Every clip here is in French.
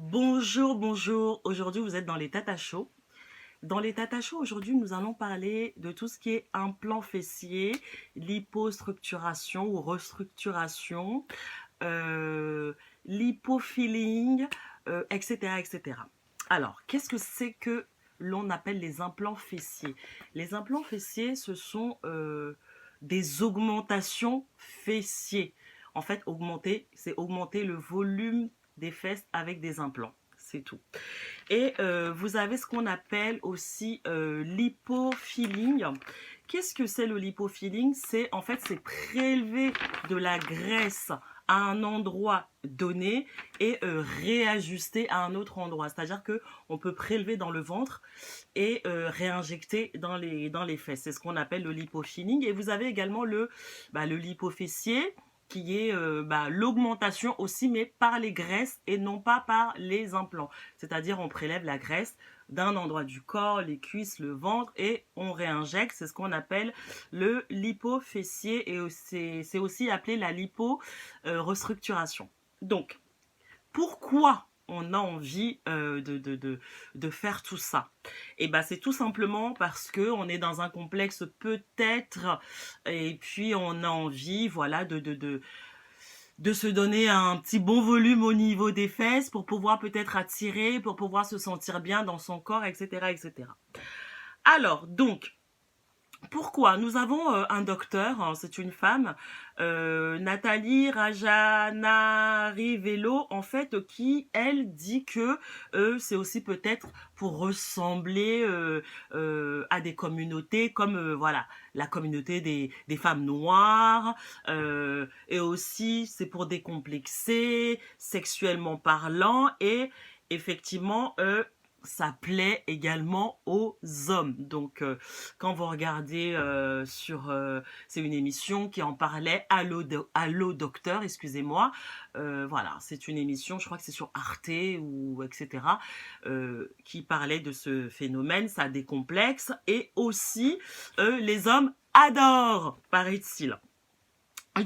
Bonjour, bonjour. Aujourd'hui, vous êtes dans les Tata Show. Dans les Tata Show, aujourd'hui, nous allons parler de tout ce qui est implant fessier, lipostructuration ou restructuration, euh, lipofilling, etc., etc. Alors, qu'est-ce que c'est que l'on appelle les implants fessiers? Les implants fessiers, ce sont des augmentations fessiers. En fait, c'est augmenter le volume des fesses avec des implants. C'est tout. Et vous avez ce qu'on appelle aussi l'hypofilling. Qu'est-ce que c'est le lipofilling? C'est prélever de la graisse à un endroit donné et réajuster à un autre endroit. C'est-à-dire que on peut prélever dans le ventre et réinjecter dans les fesses. C'est ce qu'on appelle le lipofilling. Et vous avez également le lipofessier qui est l'augmentation aussi, mais par les graisses et non pas par les implants. C'est-à-dire on prélève la graisse d'un endroit du corps, les cuisses, le ventre, et on réinjecte. C'est ce qu'on appelle le lipofessier et c'est aussi appelé la lipo-restructuration. Donc, pourquoi on a envie de faire tout ça? Et ben c'est tout simplement parce que on est dans un complexe peut-être et puis on a envie voilà de se donner un petit bon volume au niveau des fesses pour pouvoir peut-être attirer, pour pouvoir se sentir bien dans son corps, etc., etc. Alors, donc, pourquoi? Nous avons un docteur, hein, c'est une femme, Nathalie Rajanarivello, en fait, qui, elle, dit que c'est aussi peut-être pour ressembler à des communautés comme, voilà, la communauté des femmes noires, et aussi c'est pour décomplexer, sexuellement parlant, et effectivement, ça plaît également aux hommes. Donc, quand vous regardez c'est une émission qui en parlait, Allo Docteur, excusez-moi. Voilà, c'est une émission, je crois que c'est sur Arte ou etc., qui parlait de ce phénomène, ça décomplexe, et aussi les hommes adorent, paraît-il.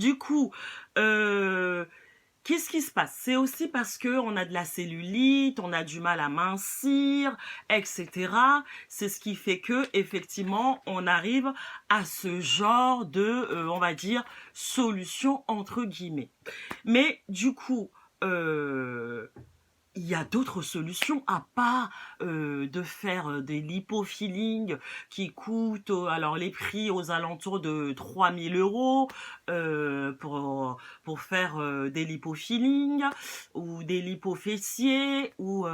Du coup, euh, qu'est-ce qui se passe? C'est aussi parce que on a de la cellulite, on a du mal à mincir, etc. C'est ce qui fait que effectivement, on arrive à ce genre de, on va dire, solution entre guillemets. Mais du coup, euh, il y a d'autres solutions à part de faire des lipofilling qui coûtent alors les prix aux alentours de 3 000 € pour faire des lipofilling ou des lipofessiers ou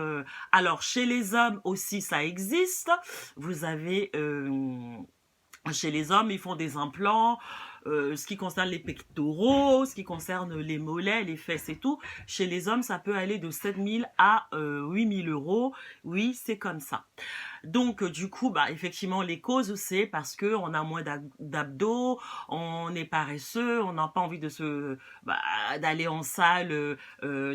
alors chez les hommes aussi ça existe. Vous avez chez les hommes, ils font des implants, ce qui concerne les pectoraux, ce qui concerne les mollets, les fesses et tout. Chez les hommes, ça peut aller de 7 000 à 8 000 €. Oui, c'est comme ça. Donc, du coup, effectivement, les causes, c'est parce que on a moins d'abdos, on est paresseux, on n'a pas envie d'aller en salle,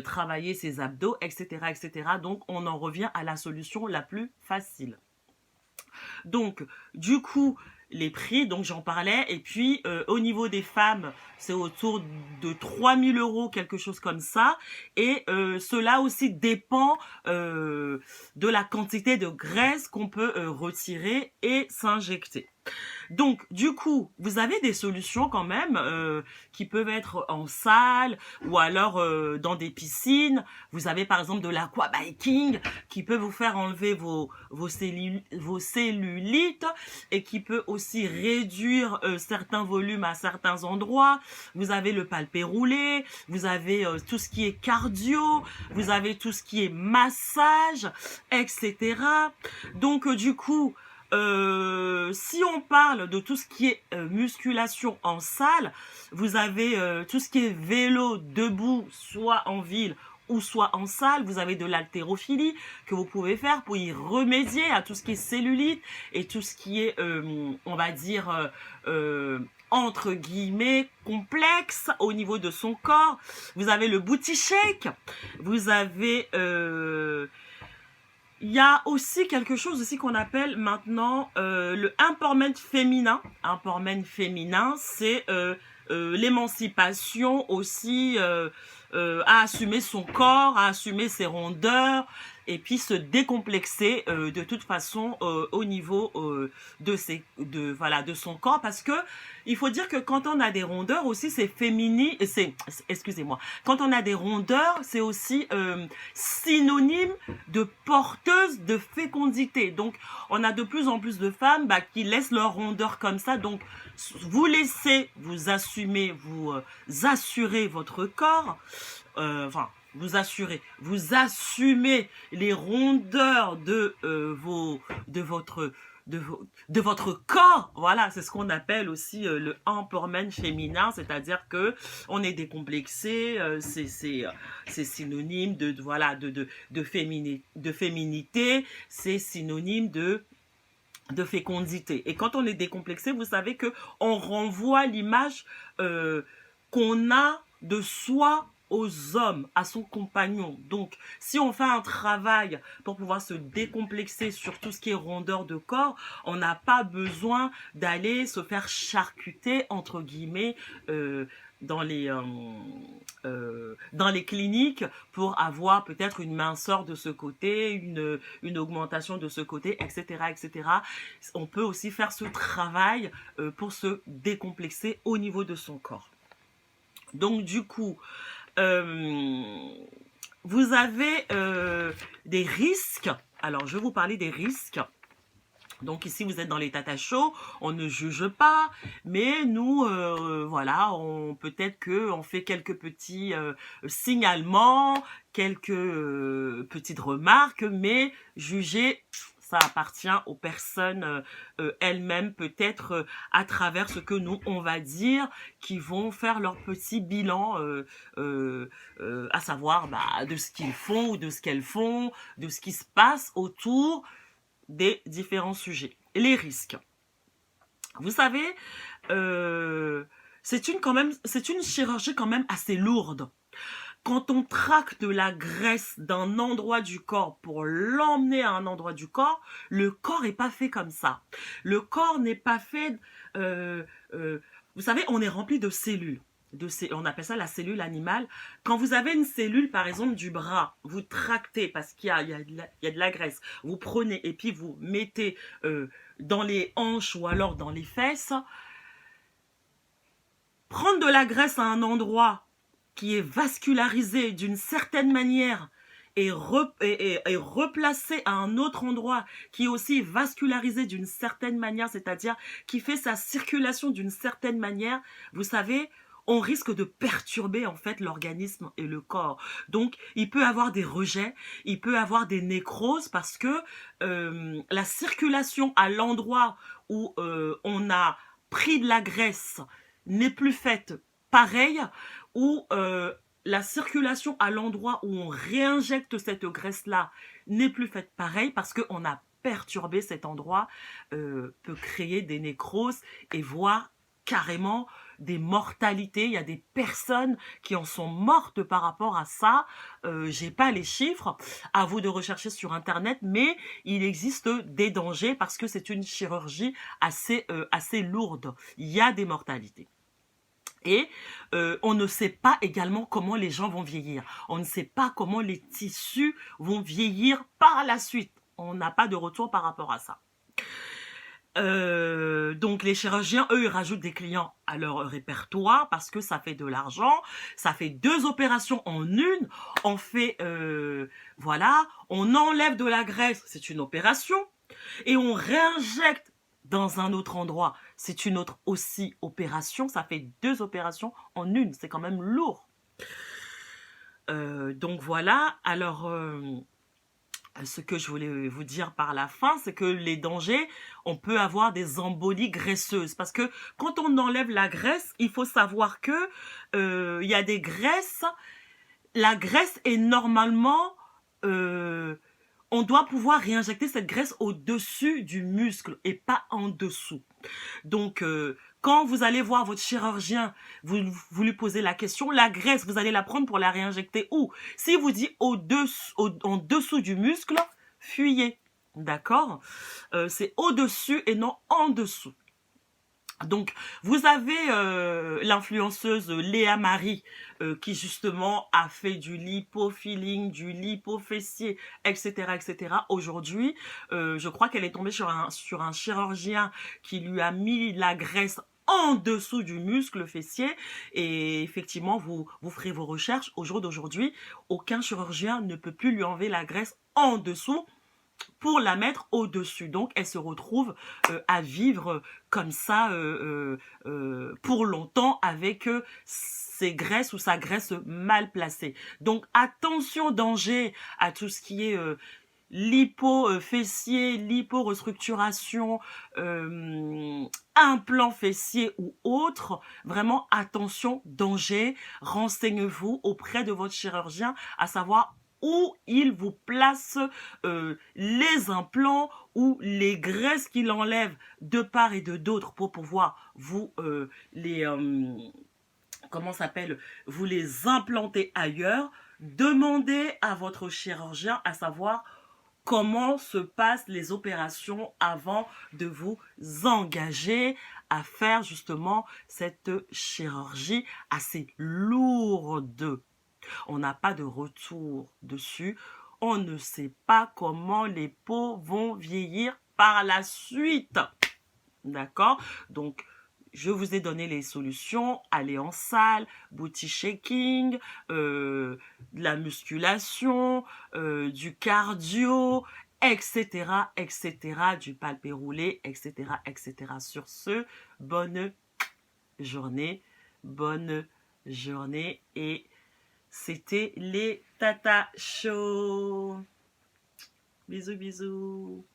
travailler ses abdos, etc., etc. Donc, on en revient à la solution la plus facile. Donc, du coup, les prix, donc j'en parlais. Et puis, au niveau des femmes, c'est autour de 3 000 €, quelque chose comme ça. Et cela aussi dépend de la quantité de graisse qu'on peut retirer et s'injecter. Donc, du coup, vous avez des solutions quand même qui peuvent être en salle ou alors dans des piscines. Vous avez par exemple de l'aquabiking qui peut vous faire enlever vos cellulites et qui peut aussi réduire certains volumes à certains endroits. Vous avez le palpé roulé, vous avez tout ce qui est cardio, vous avez tout ce qui est massage, etc. Donc, du coup, si on parle de tout ce qui est musculation en salle, vous avez tout ce qui est vélo debout, soit en ville ou soit en salle. Vous avez de l'haltérophilie que vous pouvez faire pour y remédier à tout ce qui est cellulite et tout ce qui est, on va dire, entre guillemets, complexe au niveau de son corps. Vous avez le booty shake, vous avez... il y a aussi quelque chose aussi qu'on appelle maintenant le empowerment féminin. Empowerment féminin, c'est l'émancipation aussi à assumer son corps, à assumer ses rondeurs, et puis se décomplexer de toute façon au niveau de son corps, parce que il faut dire que quand on a des rondeurs aussi, c'est féminin, excusez-moi, quand on a des rondeurs, c'est aussi synonyme de porteuse de fécondité. Donc on a de plus en plus de femmes qui laissent leur rondeur comme ça. Donc vous laissez vous assumer, vous assurer votre corps, vous assumez les rondeurs de votre corps. Voilà, c'est ce qu'on appelle aussi le empowerment féminin, c'est-à-dire que on est décomplexé, c'est synonyme de féminité, c'est synonyme de fécondité. Et quand on est décomplexé, vous savez que on renvoie l'image qu'on a de soi aux hommes, à son compagnon. Donc, si on fait un travail pour pouvoir se décomplexer sur tout ce qui est rondeur de corps, on n'a pas besoin d'aller se faire charcuter, entre guillemets, dans les cliniques pour avoir peut-être une minceur de ce côté, une augmentation de ce côté, etc., etc. On peut aussi faire ce travail pour se décomplexer au niveau de son corps. Donc, du coup, vous avez des risques. Alors, je vais vous parler des risques. Donc ici, vous êtes dans les tata shows, on ne juge pas, mais nous, voilà, peut-être qu'on fait quelques petits signalements, quelques petites remarques, mais juger, ça appartient aux personnes elles-mêmes, peut-être à travers ce que nous, on va dire, qui vont faire leur petit bilan, à savoir de ce qu'ils font ou de ce qu'elles font, de ce qui se passe autour des différents sujets. Les risques. Vous savez, c'est une chirurgie quand même assez lourde. Quand on traque de la graisse d'un endroit du corps pour l'emmener à un endroit du corps, le corps n'est pas fait comme ça. Le corps n'est pas fait... vous savez, on est rempli de cellules. On appelle ça la cellule animale. Quand vous avez une cellule, par exemple, du bras, vous tractez parce qu'il y a de la graisse. Vous prenez et puis vous mettez dans les hanches ou alors dans les fesses. Prendre de la graisse à un endroit qui est vascularisé d'une certaine manière et replacer à un autre endroit qui est aussi vascularisé d'une certaine manière, c'est-à-dire qui fait sa circulation d'une certaine manière, vous savez, on risque de perturber en fait l'organisme et le corps. Donc, il peut avoir des rejets, il peut avoir des nécroses parce que la circulation à l'endroit où on a pris de la graisse n'est plus faite pareil, ou la circulation à l'endroit où on réinjecte cette graisse-là n'est plus faite pareil parce qu'on a perturbé cet endroit, peut créer des nécroses et voire carrément des mortalités. Il y a des personnes qui en sont mortes par rapport à ça. J'ai pas les chiffres, à vous de rechercher sur internet, mais il existe des dangers parce que c'est une chirurgie assez lourde. Il y a des mortalités. Et on ne sait pas également comment les gens vont vieillir. On ne sait pas comment les tissus vont vieillir par la suite. On n'a pas de retour par rapport à ça. Donc les chirurgiens, eux, ils rajoutent des clients à leur répertoire parce que ça fait de l'argent. Ça fait 2 opérations en une. On fait, voilà, on enlève de la graisse, c'est une opération. Et on réinjecte dans un autre endroit, c'est une autre aussi opération. Ça fait 2 opérations en une. C'est quand même lourd. Donc voilà. Alors, ce que je voulais vous dire par la fin, c'est que les dangers, on peut avoir des embolies graisseuses. Parce que quand on enlève la graisse, il faut savoir que il y a des graisses. La graisse est normalement... on doit pouvoir réinjecter cette graisse au-dessus du muscle et pas en dessous. Donc, quand vous allez voir votre chirurgien, vous lui posez la question, la graisse, vous allez la prendre pour la réinjecter où? Si vous dit en dessous du muscle, fuyez. D'accord? C'est au-dessus et non en dessous. Donc, vous avez l'influenceuse Léa Marie qui justement a fait du lipofilling, du lipofessier, etc., etc. Aujourd'hui, je crois qu'elle est tombée sur un chirurgien qui lui a mis la graisse en dessous du muscle fessier et effectivement, vous ferez vos recherches. Au jour d'aujourd'hui, aucun chirurgien ne peut plus lui enlever la graisse en dessous pour la mettre au-dessus. Donc, elle se retrouve à vivre comme ça pour longtemps avec ses graisses ou sa graisse mal placée. Donc, attention, danger à tout ce qui est lipo-fessier, lipo-restructuration, implant fessier ou autre. Vraiment, attention, danger. Renseignez-vous auprès de votre chirurgien à savoir où il vous place les implants ou les graisses qu'il enlève de part et de d'autre pour pouvoir vous les comment s'appelle vous les implanter ailleurs. Demandez à votre chirurgien à savoir comment se passent les opérations avant de vous engager à faire justement cette chirurgie assez lourde. On n'a pas de retour dessus. On ne sait pas comment les peaux vont vieillir par la suite. D'accord? Donc, je vous ai donné les solutions. Aller en salle, booty shaking, la musculation, du cardio, etc., etc., du palpé roulé, etc., etc. Sur ce, bonne bonne journée et c'était les Tata Show. Bisous, bisous.